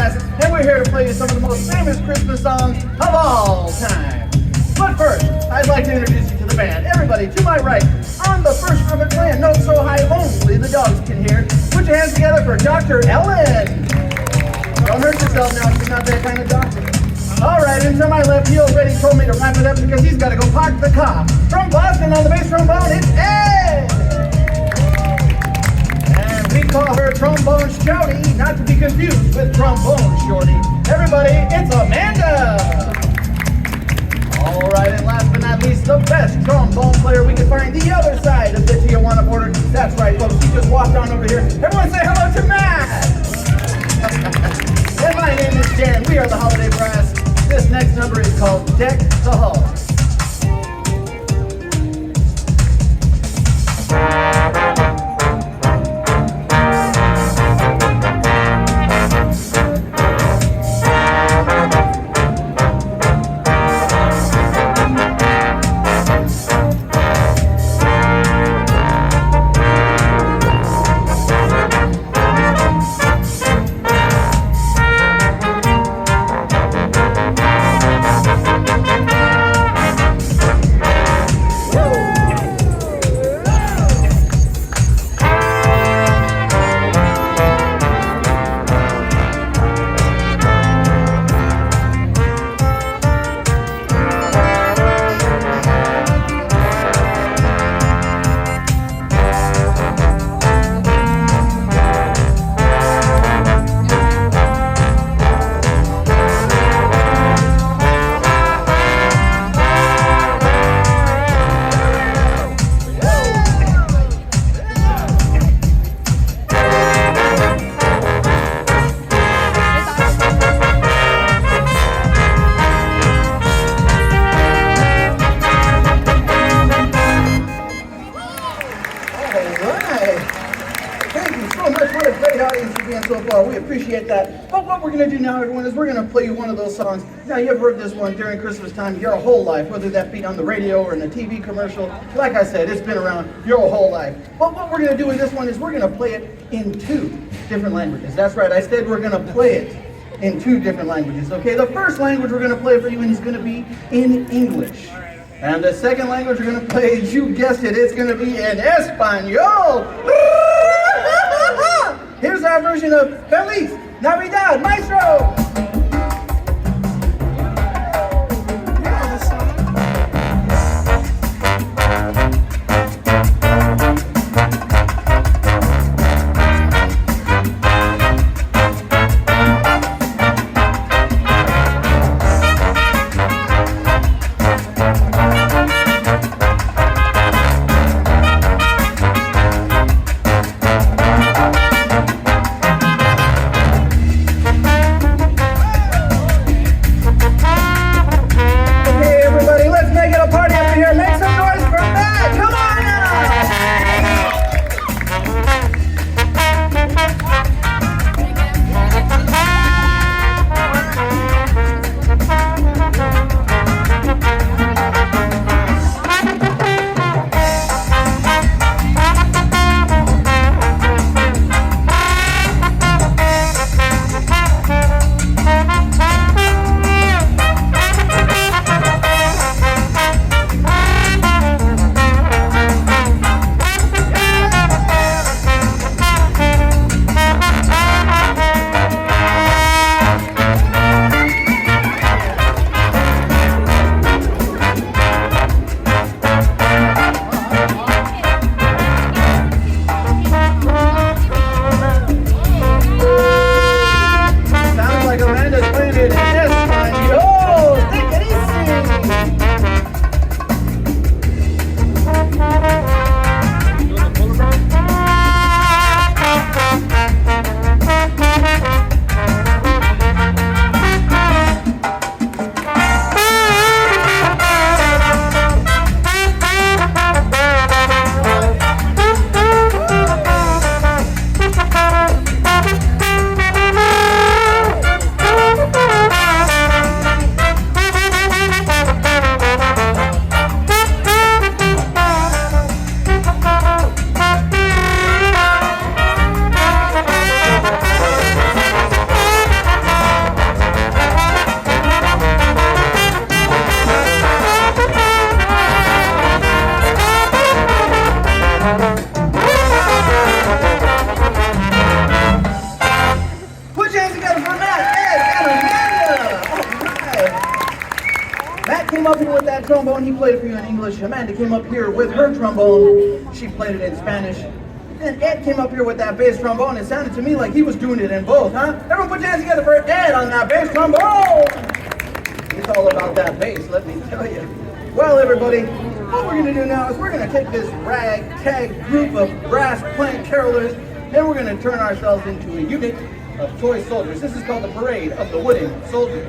Brass, and we're here to play you some of the most famous Christmas songs of all time. But first, I'd like to introduce you to the band. Everybody to my right, on the first trumpet playing notes so high only the dogs can hear. Put your hands together for Dr. Ellen. Don't hurt yourself now, she's not that kind of doctor. All right, and to my left, he already told me to wrap it up because he's got to go park the car. From Boston on the bass trombone, it's Ed! And we call her Trombone Shouty, not to be confused with Trombone Shorty. Everybody, it's Amanda! All right, and last but not least, the best trombone player we can find the other side of the Tijuana border. That's right, folks, he just walked on over here. Everyone say hello to Matt! And my name is Jan. We are the Holiday Brass. This next number is called Deck the Hall. We appreciate that. But what we're going to do now, everyone, is we're going to play you one of those songs. Now, you've heard this one during Christmas time your whole life, whether that be on the radio or in a TV commercial. Like I said, it's been around your whole life. But what we're going to do in this one is we're going to play it in 2 different languages. That's right, I said we're going to play it in 2 different languages. Okay, the first language we're going to play for you is going to be in English. And the second language we're going to play, you guessed it, it's going to be in Espanol. Here's our version of Feliz Navidad, Maestro! came up here with that trombone. He played it for you in English. Amanda came up here with her trombone. She played it in Spanish. And Ed came up here with that bass trombone. It sounded to me like he was doing it in both, huh? Everyone put your hands together for Ed on that bass trombone. It's all about that bass, let me tell you. Well, everybody, what we're going to do now is we're going to take this ragtag group of brass playing carolers and we're going to turn ourselves into a unit of toy soldiers. This is called the Parade of the Wooden Soldiers.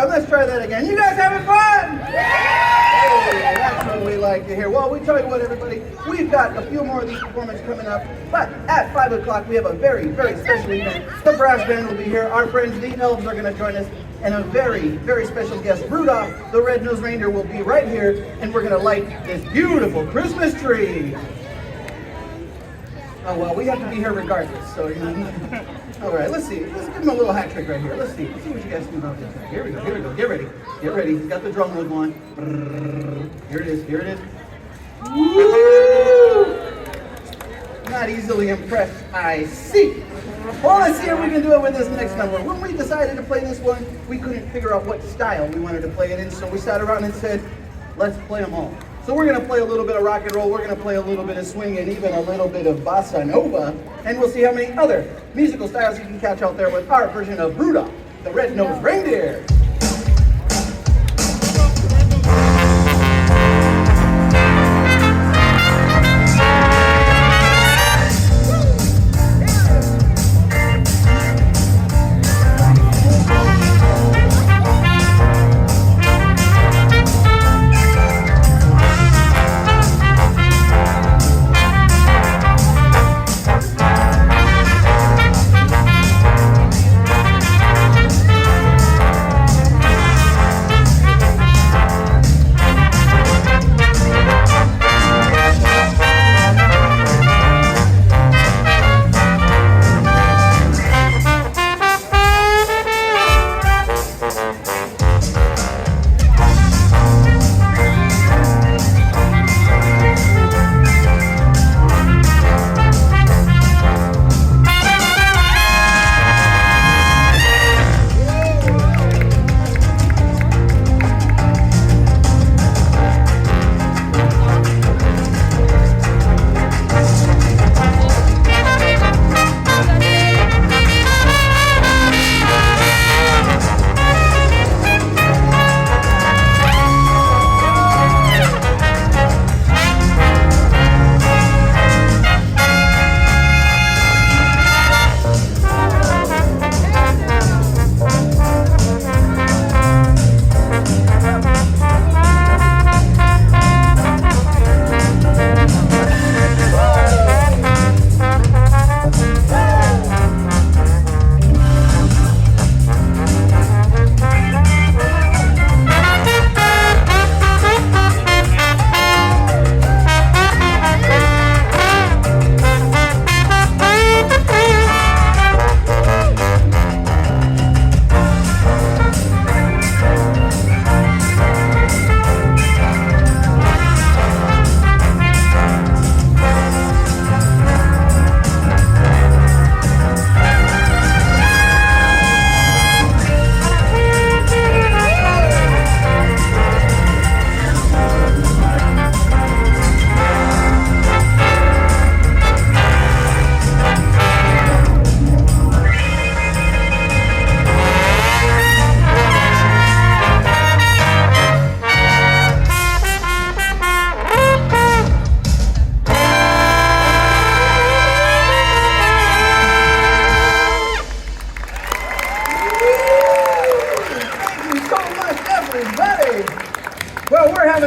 Let's try that again. You guys having fun? Hey, that's what we like to hear. Well, we tell you what, everybody, we've got a few more of these performances coming up, but at 5 o'clock we have a very, very special event. The brass band will be here. Our friends, the elves, are going to join us, and a very, very special guest, Rudolph, the red-nosed reindeer, will be right here, and we're going to light this beautiful Christmas tree. Oh, well, we have to be here regardless, so, you know. All right, let's see. Let's give him a little hat trick right here. Let's see. Let's see what you guys do about this. Here we go. Here we go. Get ready. Get ready. He's got the drum roll going. Here it is. Here it is. Woo! Not easily impressed, I see. Well, let's see if we can do it with this next number. When we decided to play this one, we couldn't figure out what style we wanted to play it in, so we sat around and said, let's play them all. So we're going to play a little bit of rock and roll, we're going to play a little bit of swing, and even a little bit of bossa nova, and we'll see how many other musical styles you can catch out there with our version of Rudolph, the red-nosed reindeer.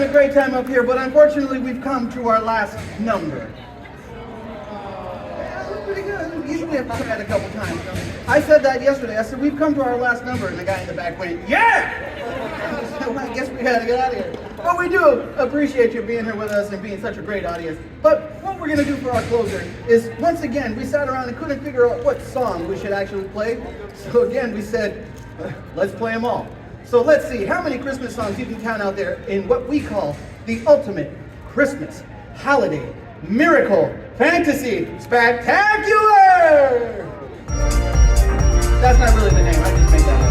a great time up here, but unfortunately we've come to our last number. Yeah, we're pretty good. Usually we have to try it a couple times. I said that yesterday. I said, we've come to our last number, and the guy in the back went, yeah! So I guess we gotta get out of here. But we do appreciate you being here with us and being such a great audience. But what we're gonna do for our closer is, once again, we sat around and couldn't figure out what song we should actually play. So again, we said, let's play them all. So let's see how many Christmas songs you can count out there in what we call the ultimate Christmas holiday miracle fantasy spectacular. That's not really the name. I just made that up.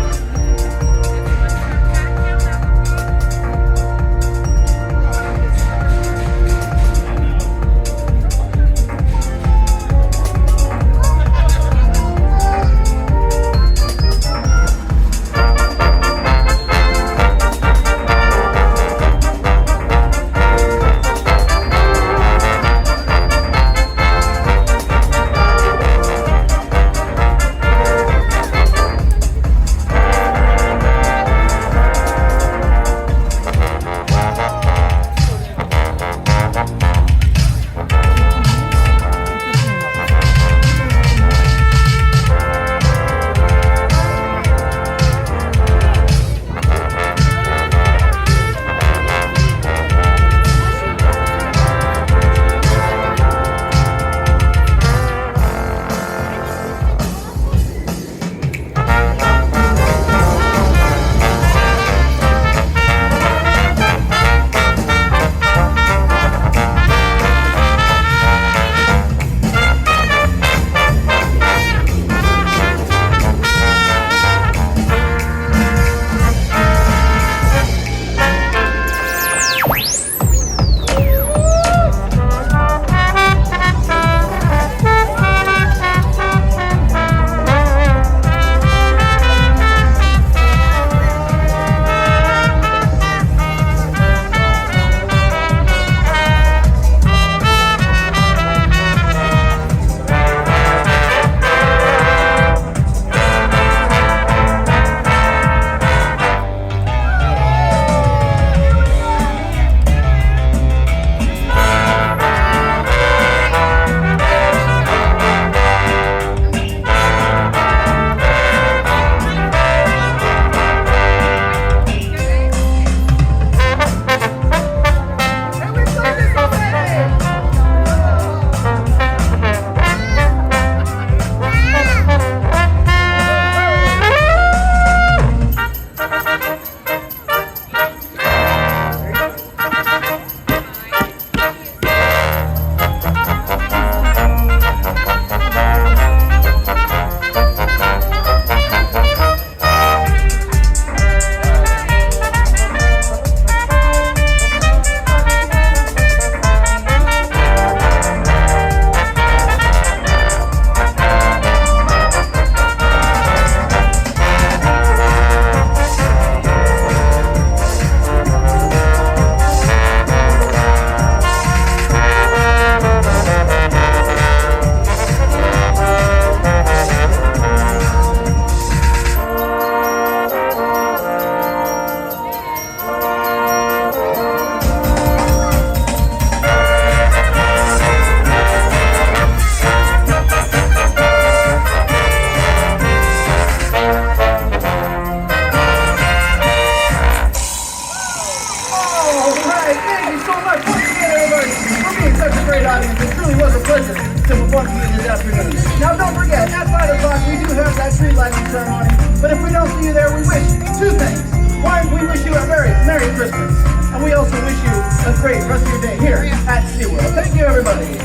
Now don't forget, at 5 o'clock we do have that tree lighting ceremony. But if we don't see you there, we wish two things. One, we wish you a very Merry Christmas. And we also wish you a great rest of your day here at SeaWorld. Thank you, everybody.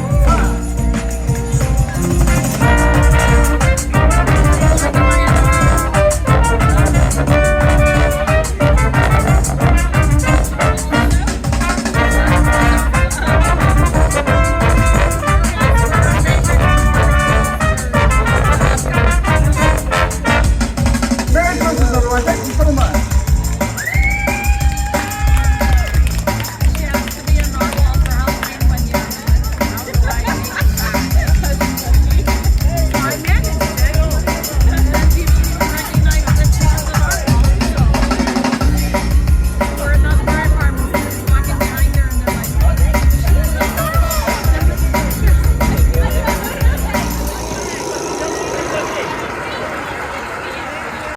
Merry Christmas, everyone. Thank you so much.